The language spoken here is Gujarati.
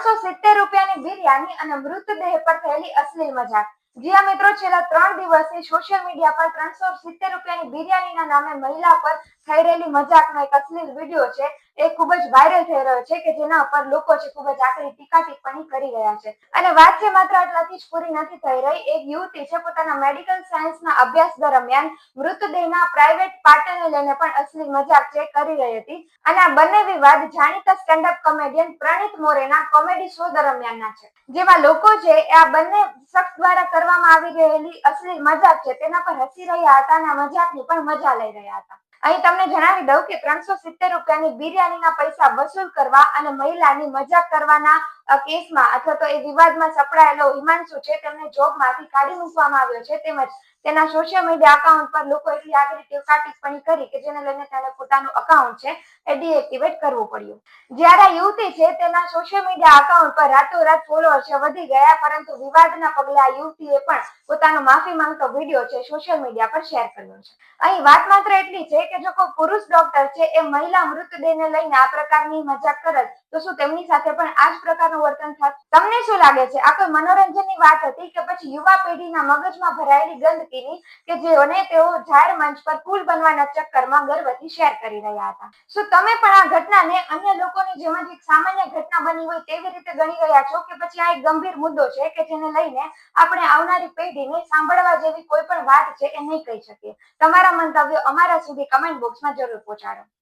₹370 બિરયાની અને મૃતદેહ પર થયેલી અશ્લીલ મજાક। જી હા મિત્રો, છેલ્લા 3 દિવસથી સોશિયલ મીડિયા પર ₹370 બિરયાનીના નામે મહિલા પર થઈ રહેલી મજાકનો એક અશ્લીલ વિડીયો છે એ ખૂબ જ વાયરલ થઈ રહ્યો છે કે જેના પર લોકો છે ખૂબ જ આકરી ટીકા ટિપ્પણી કરી રહ્યા છે। અને વાત છે માત્ર આટલાથી જ પૂરી નથી થઈ રહી। એક યુવતી છે પોતાના મેડિકલ સાયન્સના અભ્યાસ દરમિયાન મૃતદેહના પ્રાઇવેટ પાર્ટને લઈને પણ અશ્લીલ મજાક છે કરી રહી હતી। અને આ બંને વિવાદ જાણીતા સ્ટેન્ડઅપ કોમેડિયન પ્રણીત મોરેના કોમેડી શો દરમિયાનના છે, જેમાં લોકો છે આ બંને શખ્સ દ્વારા કરવામાં આવી રહેલી અશ્લીલ મજાક છે તેના પર હસી રહ્યા હતા અને આ મજાકની પણ મજા લઈ રહ્યા હતા। અહીં તમને જણાવી દઉં કે ₹370ની બિરયાનીના પૈસા વસૂલ કરવા અને મહિલાની મજાક કરવાના કેસમાં અથવા તો એ વિવાદમાં સપડાયેલો હિમાંશુ છે તેમને જોબમાંથી કાઢી મૂકવામાં આવ્યો છે। તેમજ તેના સોશિયલ મીડિયા અકાઉન્ટ પર લોકો એટલી આગળ ટીકા ટિપ્પણી કરી કે જેને લઈને તેને પોતાનું અકાઉન્ટ છે એ ડીએક્ટિવેટ કરવું પડ્યું। જ્યારે યુવતી છે તેના સોશિયલ મીડિયા અકાઉન્ટ પર રાતોરાત ફોલોઅર્સ વધી ગયા, પરંતુ વિવાદના પગલે આ યુવતીએ પણ પોતાનો માફી માંગતો વિડીયો છે સોશિયલ મીડિયા પર શેર કર્યો છે। અહીં વાત માત્ર એટલી છે કે જો કોઈ પુરુષ ડોક્ટર છે એ મહિલા મૃતદેહને લઈને આ પ્રકારની મજાક કરે તો શું તેમની સાથે પણ આ જ પ્રકારનું વર્તન થાય? તમને શું લાગે છે, આ કોઈ મનોરંજનની વાત હતી કે પછી યુવા પેઢીના મગજમાં ભરાયેલી ગંદકીની કે જેઓને તેઓ જાહેર મંચ પર કુલ બનવાના ચક્કરમાં ગર્વથી શેર કરી રહ્યા હતા? શું તમે પણ આ ઘટનાને અન્ય લોકોની જેમ જ એક સામાન્ય ઘટના બની હોય તેવી રીતે ગણી રહ્યા છો કે પછી આ એક ગંભીર મુદ્દો છે કે જેને લઈને આપણે આવનારી પેઢીને સાંભળવા જેવી કોઈ પણ વાત છે એ નહીં કહી શકીએ? તમારા મંતવ્યો અમારા સુધી કમેન્ટ બોક્સમાં જરૂર પહોંચાડો।